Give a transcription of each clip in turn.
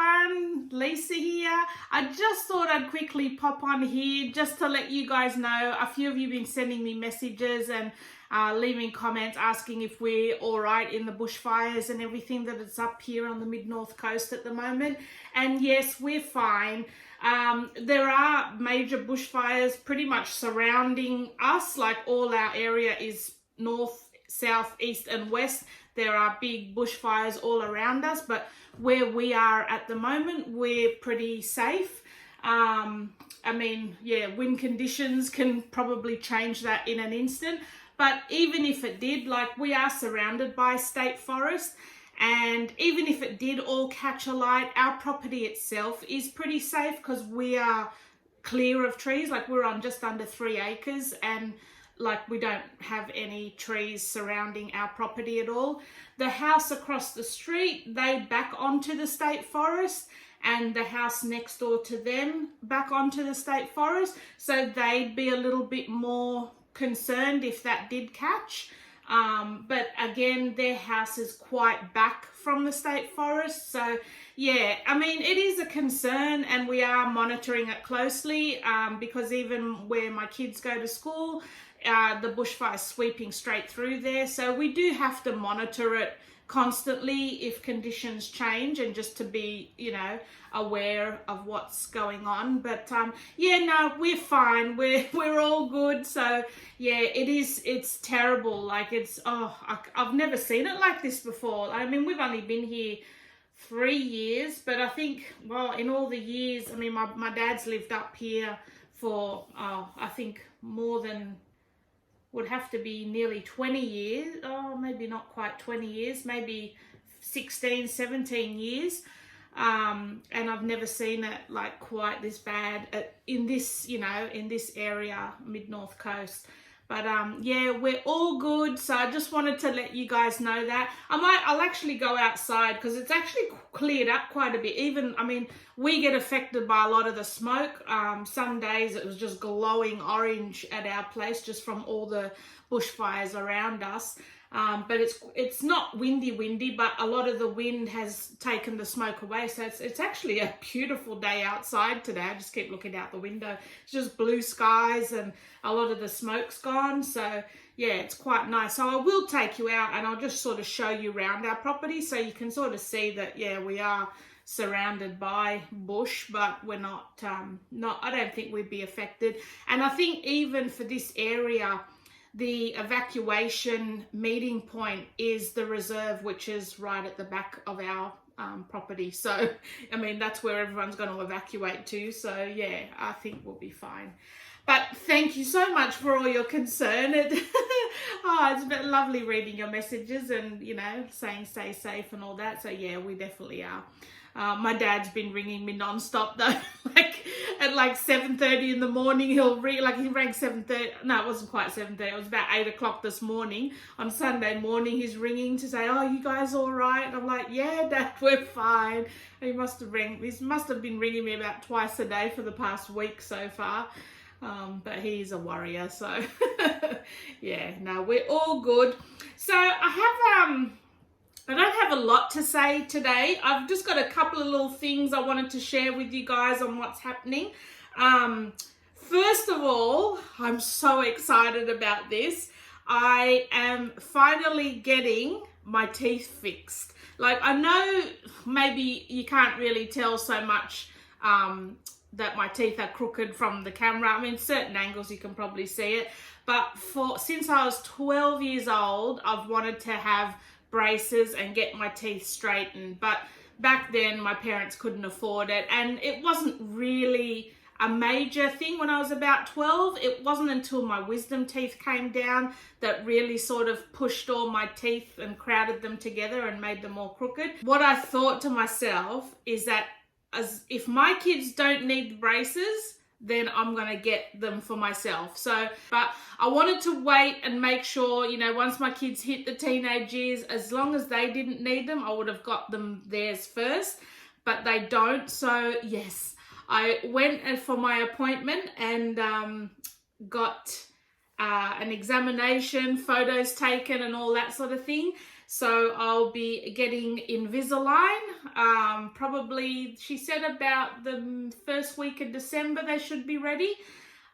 everyone, Lisa here. I just thought I'd quickly pop on here just to let you guys know. A few of you have been sending me messages and leaving comments asking if we're all right in the bushfires and everything that it's up here on the mid-north coast at the moment. And yes, we're fine. There are major bushfires pretty much surrounding us, like all our area is north, south, east and west. There are big bushfires all around us, but where we are at the moment, we're pretty safe. I mean, yeah, wind conditions can probably change that in an instant, but even if it did, like, we are surrounded by state forest, and even if it did all catch alight, our property itself is pretty safe because we are clear of trees. Like, we're on just under 3 acres, and like, we don't have any trees surrounding our property at all. The house across the street, they back onto the state forest, and the house next door to them back onto the state forest. So they'd be a little bit more concerned if that did catch. But again, their house is quite back from the state forest. So yeah, I mean, it is a concern, and we are monitoring it closely because even where my kids go to school, the bushfire is sweeping straight through there. So we do have to monitor it constantly if conditions change, and just to be, you know, aware of what's going on. But yeah, no, we're fine. We're all good. So yeah, it's terrible. Like, it's, I've never seen it like this before. I mean, we've only been here 3 years, but I think, well, in all the years, I mean, my dad's lived up here for, I think more than, would have to be nearly 20 years. Oh, maybe not quite 20 years, maybe 16, 17 years. And I've never seen it like quite this bad in this, you know, in this area, mid-north coast. But yeah, we're all good. So I just wanted to let you guys know that. I'll actually go outside because it's actually cleared up quite a bit. Even, I mean, we get affected by a lot of the smoke. Some days it was just glowing orange at our place just from all the bushfires around us. But it's not windy, but a lot of the wind has taken the smoke away. So it's actually a beautiful day outside today. I just keep looking out the window. It's just blue skies and a lot of the smoke's gone. So yeah, it's quite nice. So I will take you out and I'll just sort of show you around our property so you can sort of see that, yeah, we are surrounded by bush, but we're not, I don't think we'd be affected. And I think even for this area, the evacuation meeting point is the reserve, which is right at the back of our property. So, I mean, that's where everyone's going to evacuate to. So, yeah, I think we'll be fine. But thank you so much for all your concern. It's been lovely reading your messages and, you know, saying stay safe and all that. So, yeah, we definitely are. My dad's been ringing me non-stop though, like at like 7:30 in the morning, he'll ring, like he rang 7:30, no, it wasn't quite 7:30, it was about 8 o'clock this morning. On Sunday morning, he's ringing to say, oh, you guys all right? And I'm like, yeah, Dad, we're fine. And he must have been ringing me about twice a day for the past week so far. But he's a warrior, so yeah, no, we're all good. So I don't have a lot to say today. I've just got a couple of little things I wanted to share with you guys on what's happening. First of all, I'm so excited about this. I am finally getting my teeth fixed. Like, I know maybe you can't really tell so much that my teeth are crooked from the camera. I mean, certain angles you can probably see it. But since I was 12 years old, I've wanted to have braces and get my teeth straightened, but back then my parents couldn't afford it, and it wasn't really a major thing when I was about 12. It wasn't until my wisdom teeth came down that really sort of pushed all my teeth and crowded them together and made them all crooked. What I thought to myself is that if my kids don't need the braces, then I'm going to get them for myself. So, but I wanted to wait and make sure, you know, once my kids hit the teenage years, as long as they didn't need them, I would have got them theirs first, but they don't. So yes, I went for my appointment and got an examination, photos taken and all that sort of thing. So I'll be getting Invisalign. Probably, she said about the first week of December they should be ready.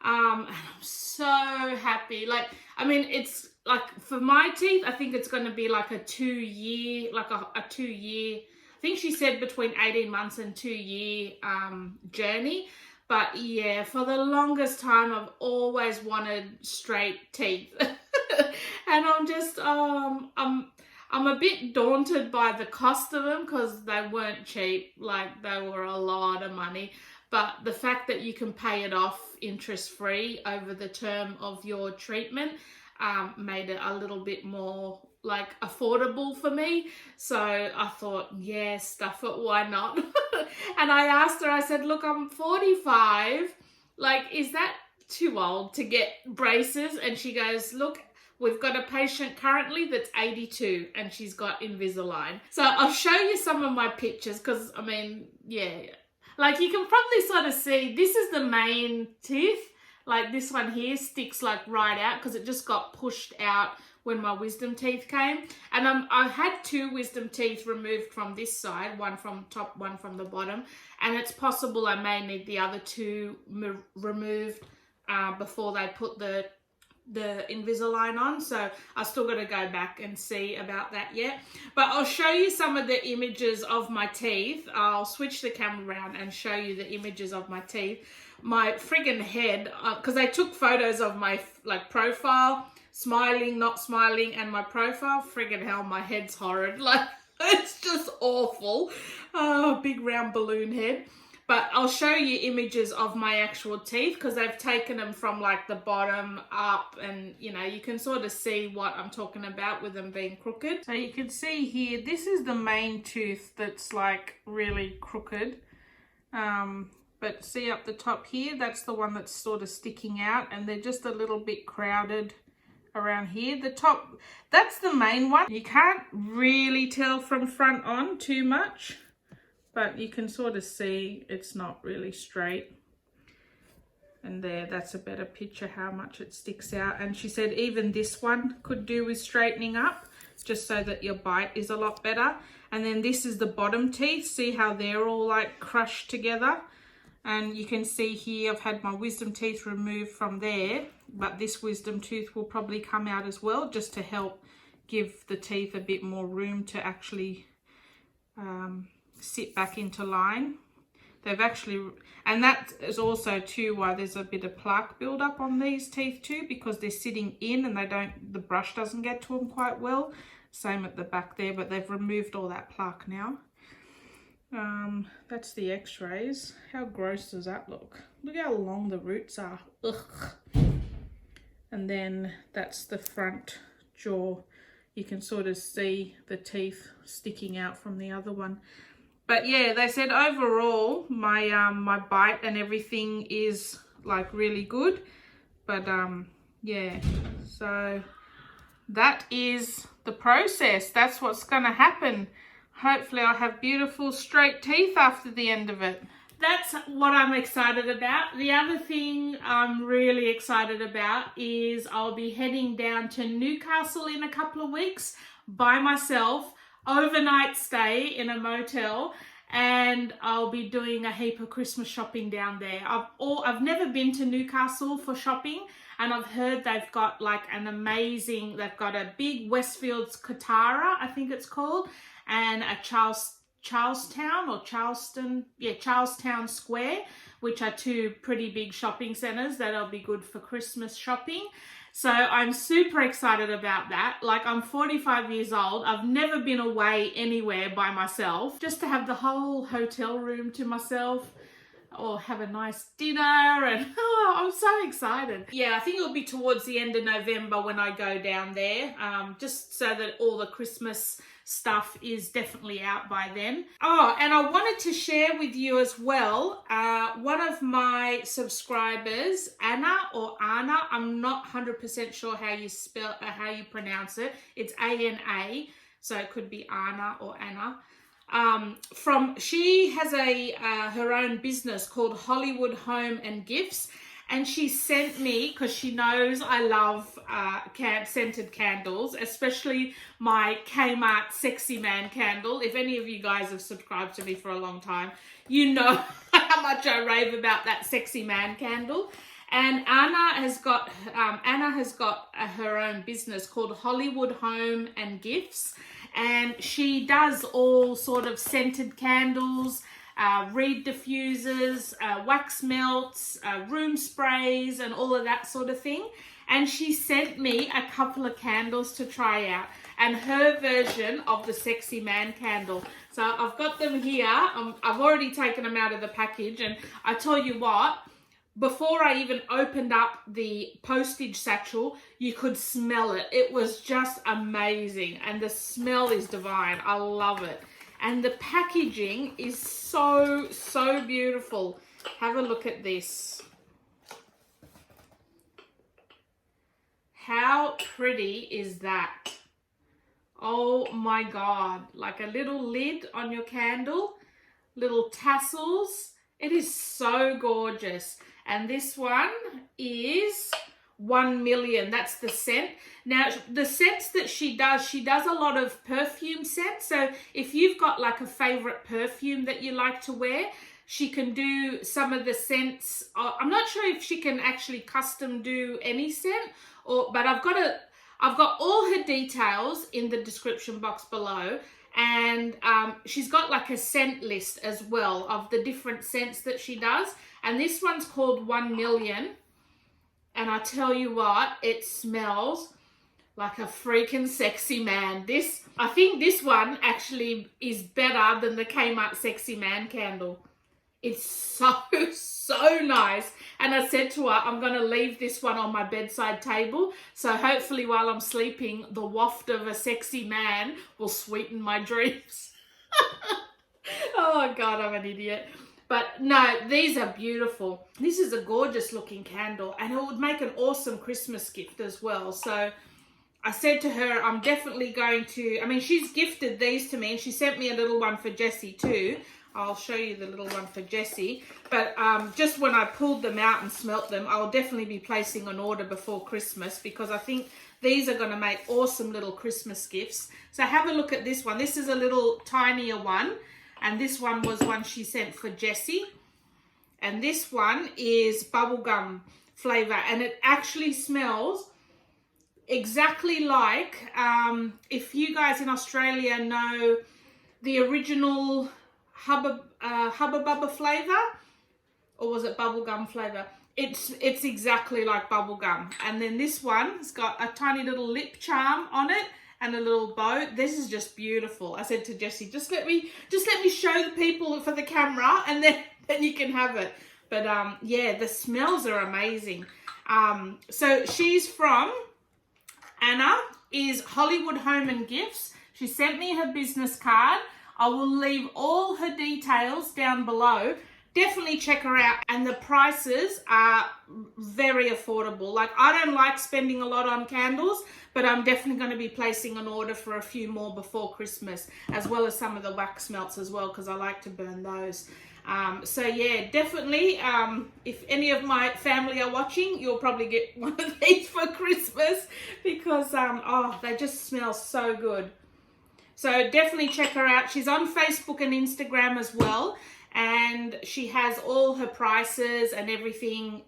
And I'm so happy. Like, I mean, it's like for my teeth, I think it's going to be like a 2-year, like a 2-year, I think she said between 18 months and 2-year journey. But yeah, for the longest time, I've always wanted straight teeth. And I'm just, I'm a bit daunted by the cost of them because they weren't cheap. Like, they were a lot of money. But the fact that you can pay it off interest-free over the term of your treatment made it a little bit more like affordable for me. So I thought, yeah, stuff it, why not? And I asked her, I said, look, I'm 45. Like, is that too old to get braces? And she goes, look, we've got a patient currently that's 82 and she's got Invisalign. So I'll show you some of my pictures because, I mean, yeah. Like, you can probably sort of see, this is the main teeth. Like, this one here sticks like right out because it just got pushed out when my wisdom teeth came. And I had 2 wisdom teeth removed from this side, one from top, one from the bottom. And it's possible I may need the other 2 removed before they put the Invisalign on. So I still got to go back and see about that yet. But I'll show you some of the images of my teeth. I'll switch the camera around and show you the images of my teeth. My friggin' head, because I took photos of my like profile, smiling, not smiling, and my profile. Friggin' hell, my head's horrid. Like, it's just awful. Oh, big round balloon head. But I'll show you images of my actual teeth because they've taken them from like the bottom up, and you know, you can sort of see what I'm talking about with them being crooked. So you can see here, this is the main tooth that's like really crooked. But see up the top here, that's the one that's sort of sticking out, and they're just a little bit crowded around here. The top, that's the main one. You can't really tell from front on too much, but you can sort of see it's not really straight. And there, that's a better picture how much it sticks out. And she said even this one could do with straightening up, just so that your bite is a lot better. And then this is the bottom teeth. See how they're all like crushed together? And you can see here I've had my wisdom teeth removed from there, but this wisdom tooth will probably come out as well, just to help give the teeth a bit more room to actually sit back into line. They've actually, and that is also too why there's a bit of plaque buildup on these teeth too, because they're sitting in and the brush doesn't get to them quite well. Same at the back there, but they've removed all that plaque now. That's the x-rays. How gross does that look? Look how long the roots are. Ugh. And then that's the front jaw. You can sort of see the teeth sticking out from the other one. But yeah, they said overall my my bite and everything is like really good. But yeah, so that is the process. That's what's gonna happen. Hopefully I'll have beautiful straight teeth after the end of it. That's what I'm excited about. The other thing I'm really excited about is I'll be heading down to Newcastle in a couple of weeks by myself, overnight stay in a motel, and I'll be doing a heap of Christmas shopping down there. I've never been to Newcastle for shopping, and I've heard they've got like an amazing, they've got a big Westfields Katara, I think it's called, and a Charlestown or Charleston, yeah, Charlestown Square, which are 2 pretty big shopping centers that'll be good for Christmas shopping. So I'm super excited about that. Like, I'm 45 years old. I've never been away anywhere by myself. Just to have the whole hotel room to myself, or have a nice dinner, and oh, I'm so excited. Yeah, I think it'll be towards the end of November when I go down there, just so that all the Christmas stuff is definitely out by then. Oh, and I wanted to share with you as well, one of my subscribers, Anna or Anna, I'm not 100% sure how you spell, how you pronounce it. It's A-N-A, so it could be Anna or Anna. She has her own business called Hollywood Home and Gifts, and she sent me, because she knows I love scented candles, especially my Kmart Sexy Man candle. If any of you guys have subscribed to me for a long time, you know how much I rave about that Sexy Man candle. And Anna has got her own business called Hollywood Home and Gifts, and she does all sort of scented candles, reed diffusers, wax melts, room sprays, and all of that sort of thing. And she sent me a couple of candles to try out, and her version of the Sexy Man candle. So I've got them here. I've already taken them out of the package, and I tell you what, before I even opened up the postage satchel, you could smell it. It was just amazing, and the smell is divine. I love it. And the packaging is so, so beautiful. Have a look at this. How pretty is that? Oh my God, like a little lid on your candle, little tassels. It is so gorgeous. And this one is 1 million. That's the scent. Now, the scents that she does a lot of perfume scents. So if you've got like a favorite perfume that you like to wear, she can do some of the scents. I'm not sure if she can actually custom do any scent, but I've got all her details in the description box below. And she's got like a scent list as well of the different scents that she does. And this one's called 1 million. And I tell you what, it smells like a freaking sexy man. I think this one actually is better than the Kmart Sexy Man candle. It's so, so nice. And I said to her, I'm going to leave this one on my bedside table. So hopefully while I'm sleeping, the waft of a sexy man will sweeten my dreams. Oh God, I'm an idiot. But no, these are beautiful. This is a gorgeous looking candle, and it would make an awesome Christmas gift as well. So I said to her, I'm definitely going to, she's gifted these to me, and she sent me a little one for Jessie too. I'll show you the little one for Jessie. But just when I pulled them out and smelt them, I'll definitely be placing an order before Christmas, because I think these are going to make awesome little Christmas gifts. So have a look at this one. This is a little tinier one. And this one was one she sent for Jessie. And this one is bubblegum flavor. And it actually smells exactly like, if you guys in Australia know the original Hubba Bubba flavor, or was it bubblegum flavor? It's exactly like bubblegum. And then this one's got a tiny little lip charm on it and a little bow. This is just beautiful. I said to Jessie, just let me show the people for the camera, and then you can have it. But yeah, the smells are amazing. So she's from, Anna is Hollywood Home and Gifts. She sent me her business card. I will leave all her details down below. Definitely check her out, and the prices are very affordable. Like, I don't like spending a lot on candles, but I'm definitely going to be placing an order for a few more before Christmas, as well as some of the wax melts as well, because I like to burn those. So yeah, definitely, if any of my family are watching, you'll probably get one of these for Christmas, because oh, they just smell so good. So definitely check her out. She's on Facebook and Instagram as well. And she has all her prices and everything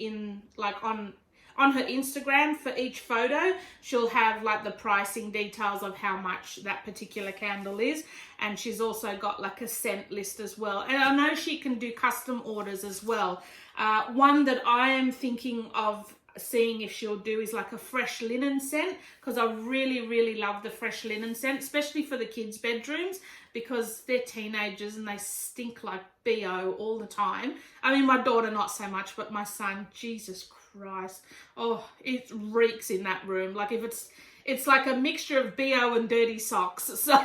in, like, on her Instagram. For each photo, she'll have like the pricing details of how much that particular candle is. And she's also got like a scent list as well. And I know she can do custom orders as well. One that I am thinking of seeing if she'll do is like a fresh linen scent, because I really, really love the fresh linen scent, especially for the kids' bedrooms, because they're teenagers and they stink like BO all the time. My daughter not so much, but my son, Jesus Christ, oh, it reeks in that room. Like, if it's like a mixture of BO and dirty socks. So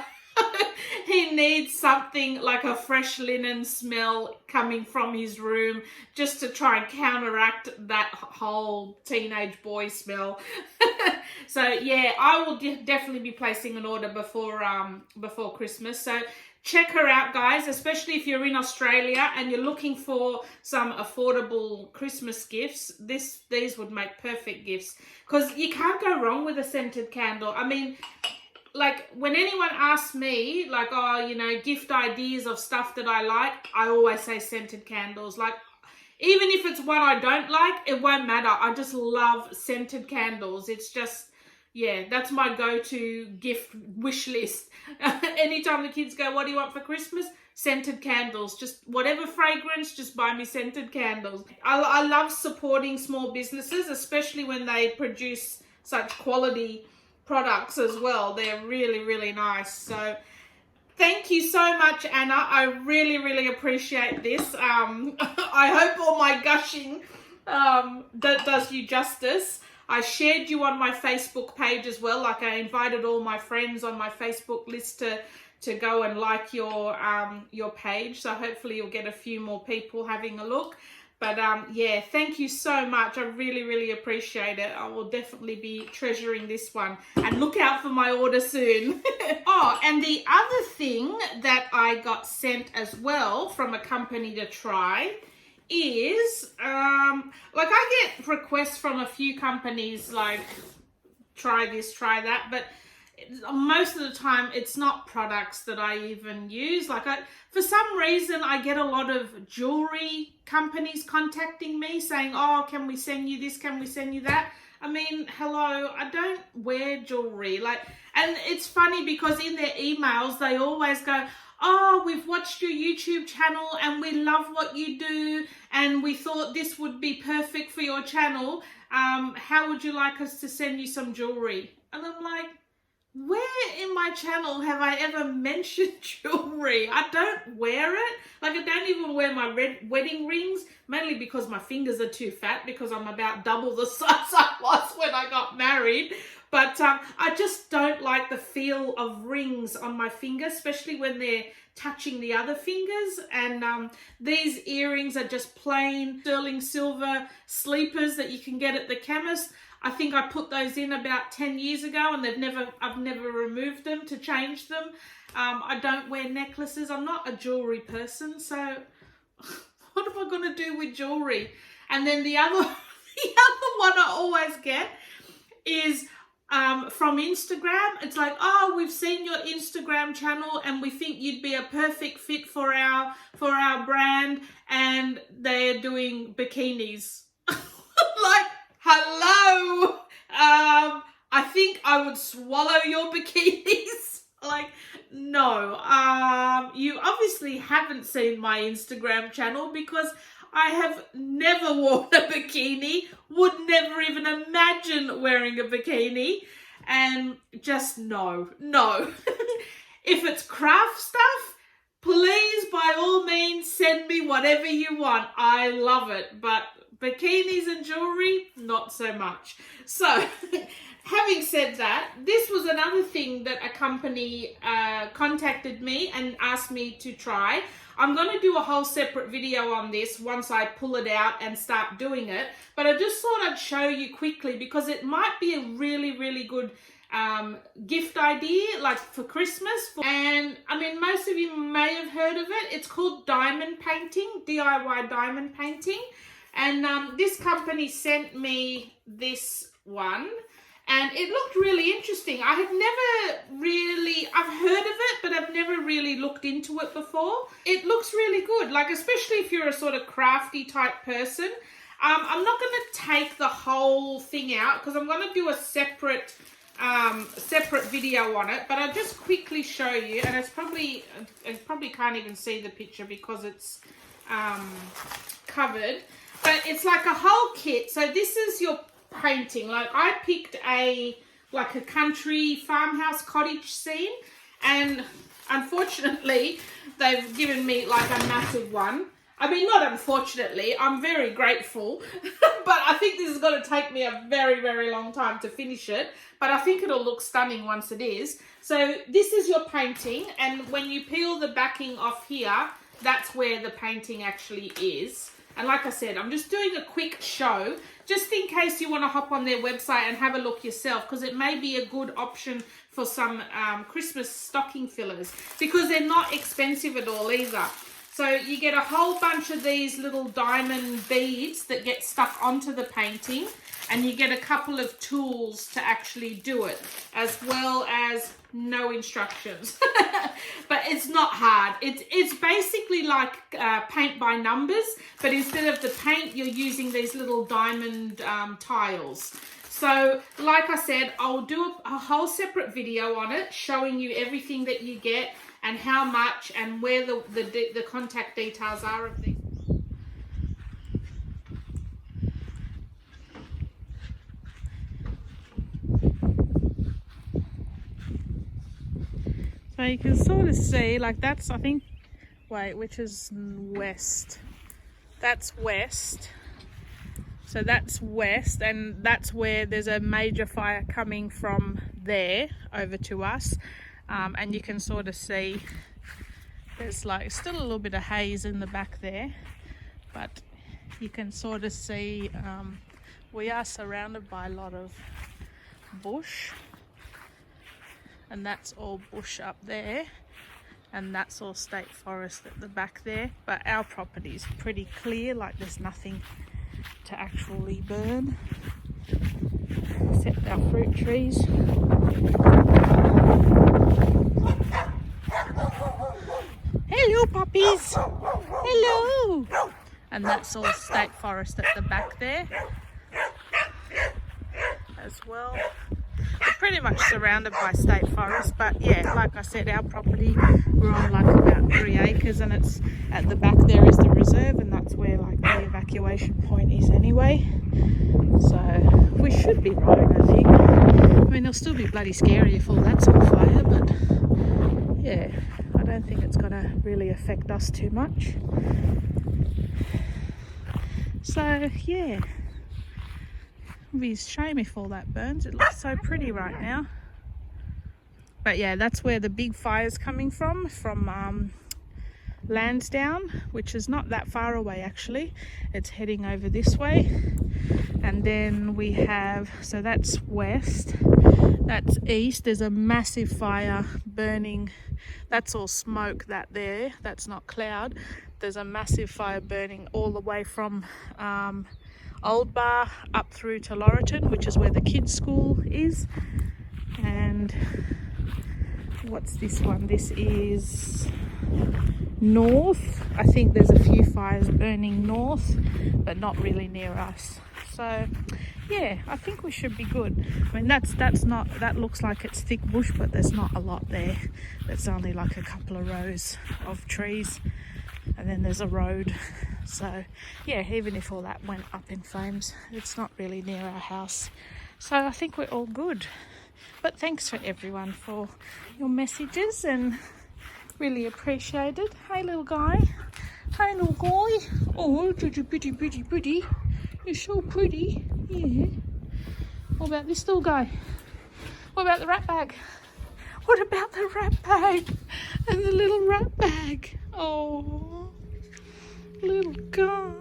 he needs something like a fresh linen smell coming from his room, just to try and counteract that whole teenage boy smell. So yeah, I will definitely be placing an order before Christmas. So check her out, guys, especially if you're in Australia and you're looking for some affordable Christmas gifts. These would make perfect gifts, because you can't go wrong with a scented candle. I mean, like, when anyone asks me, like, oh, you know, gift ideas of stuff that I like, I always say scented candles. Like, even if it's one I don't like, it won't matter. I just love scented candles. It's just, yeah, that's my go-to gift wish list. Anytime the kids go, what do you want for Christmas? Scented candles. Just whatever fragrance, just buy me scented candles. I love supporting small businesses, especially when they produce such quality products as well. They're really, really nice. So thank you so much, Anna. I really, really appreciate this. I hope all my gushing does you justice. I shared you on my Facebook page as well. Like, I invited all my friends on my Facebook list to go and like your page. So hopefully you'll get a few more people having a look. But yeah, thank you so much. I really, really appreciate it. I will definitely be treasuring this one. And look out for my order soon. Oh, and the other thing that I got sent as well from a company to try is, like, I get requests from a few companies, like, try this, try that, but most of the time it's not products that I even use. Like, for some reason I get a lot of jewelry companies contacting me saying, oh, can we send you this, can we send you that? I mean, hello, I don't wear jewelry. Like, and it's funny because in their emails they always go, oh, we've watched your YouTube channel and we love what you do and we thought this would be perfect for your channel. How would you like us to send you some jewelry? And I'm like, where in my channel have I ever mentioned jewelry? I don't wear it. Like, I don't even wear my red wedding rings, mainly because my fingers are too fat, because I'm about double the size I was when I got married. But I just don't like the feel of rings on my fingers, especially when they're touching the other fingers. And these earrings are just plain sterling silver sleepers that you can get at the chemist. I think I put those in about 10 years ago and I've never removed them to change them. I don't wear necklaces. I'm not a jewelry person. So what am I going to do with jewelry? And then the other one I always get is from Instagram. It's like, oh, we've seen your Instagram channel and we think you'd be a perfect fit for our brand, and they're doing bikinis. Like, hello, I think I would swallow your bikinis. Like, no, you obviously haven't seen my Instagram channel, because I have never worn a bikini, would never even imagine wearing a bikini, and just no. If it's craft stuff, please, by all means, send me whatever you want. I love it, but bikinis and jewelry, not so much. So, having said that, this was another thing that a company contacted me and asked me to try. I'm going to do a whole separate video on this once I pull it out and start doing it. But I just thought I'd show you quickly, because it might be a really, really good gift idea, like for Christmas. And I mean, most of you may have heard of it. It's called diamond painting, DIY diamond painting. And this company sent me this one, and it looked really interesting. I had never really, I've heard of it, but I've never really looked into it before. It looks really good, like, especially if you're a sort of crafty type person. I'm not going to take the whole thing out, because I'm going to do a separate video on it, but I'll just quickly show you. And it's probably, can't even see the picture because it's covered. But it's like a whole kit. So this is your painting. Like, I picked a country farmhouse cottage scene, and unfortunately they've given me like a massive one. I mean, not unfortunately, I'm very grateful, but I think this is going to take me a very, very long time to finish it. But I think it'll look stunning once it is. So this is your painting, and when you peel the backing off here, that's where the painting actually is. And like I said, I'm just doing a quick show, just in case you want to hop on their website and have a look yourself, because it may be a good option for some Christmas stocking fillers, because they're not expensive at all either. So you get a whole bunch of these little diamond beads that get stuck onto the painting, and you get a couple of tools to actually do it, as well as no instructions. But it's not hard. It's basically like paint by numbers, but instead of the paint, you're using these little diamond tiles. So like I said, I'll do a whole separate video on it, showing you everything that you get and how much and where the contact details are of these. So you can sort of see, like that's, I think, wait, which is west? That's west. So that's west, and that's where there's a major fire coming from there over to us. And you can sort of see there's like still a little bit of haze in the back there, but you can sort of see we are surrounded by a lot of bush, and that's all bush up there, and that's all state forest at the back there. But our property is pretty clear, like there's nothing to actually burn except our fruit trees. Hello puppies, hello. And that's all state forest at the back there as well. We're pretty much surrounded by state forest, but yeah, like I said, our property, we're on like about 3 acres, and it's at the back there is the reserve, and that's where like the evacuation point is anyway. So we should be right, I think. I mean, it'll still be bloody scary if all that's on fire, but yeah, I don't think it's gonna really affect us too much. So yeah, it'll be a shame if all that burns. It looks so pretty right now. But yeah, that's where the big fire's coming from Lansdowne, which is not that far away actually. It's heading over this way. And then we have, so that's west, that's east. There's a massive fire burning. That's all smoke that there, that's not cloud. There's a massive fire burning all the way from Old Bar up through to Laurelton, which is where the kids' school is. And what's this one? This is north. I think there's a few fires burning north, but not really near us. So yeah, I think we should be good. I mean, that's not, that looks like it's thick bush, but there's not a lot there. There's only like a couple of rows of trees, and then there's a road. So yeah, even if all that went up in flames, it's not really near our house. So I think we're all good. But thanks for everyone for your messages, and really appreciate it. Hey little guy. Hey little guy. Oh, pretty. You're so pretty. Yeah. What about this little guy? What about the rat bag? What about the rat bag? And the little rat bag. Oh, little guy.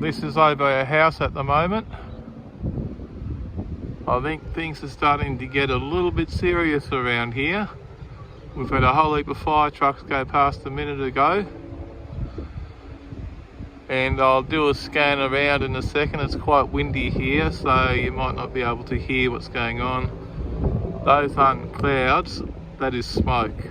This is over our house at the moment. I think things are starting to get a little bit serious around here. We've had a whole heap of fire trucks go past a minute ago. And I'll do a scan around in a second. It's quite windy here, so you might not be able to hear what's going on. Those aren't clouds, that is smoke.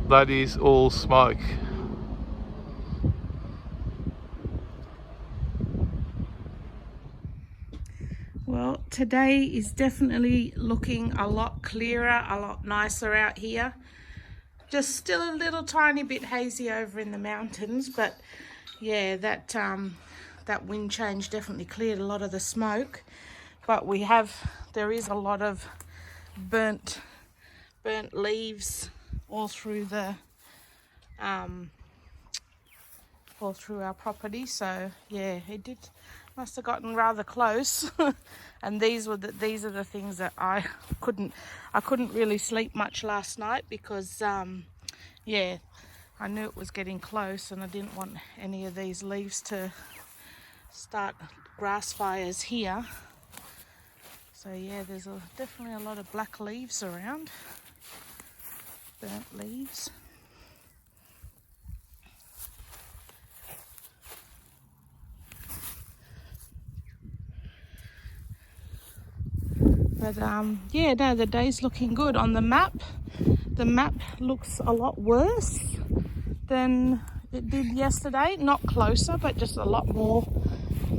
That is all smoke. Well, today is definitely looking a lot clearer, a lot nicer out here. Just still a little tiny bit hazy over in the mountains, but yeah, that wind change definitely cleared a lot of the smoke. But there is a lot of burnt leaves all through our property. So yeah, must have gotten rather close. And these are the things that I couldn't really sleep much last night because yeah, I knew it was getting close and I didn't want any of these leaves to start grass fires here. So yeah, there's definitely a lot of black leaves around, burnt leaves. But yeah, no, the day's looking good. On the map looks a lot worse than it did yesterday. Not closer, but just a lot more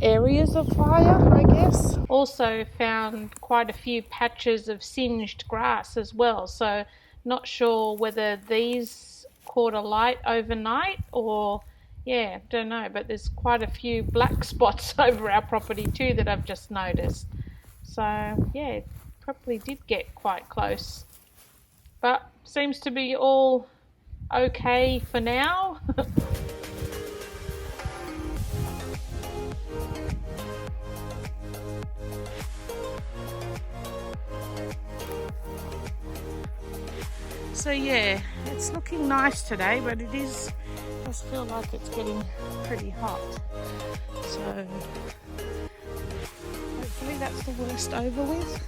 areas of fire, I guess. Also found quite a few patches of singed grass as well. So not sure whether these caught a light overnight or, yeah, don't know. But there's quite a few black spots over our property too that I've just noticed. So yeah, probably did get quite close, but seems to be all okay for now. So yeah, it's looking nice today, but it does feel like it's getting pretty hot. So hopefully that's the worst over with.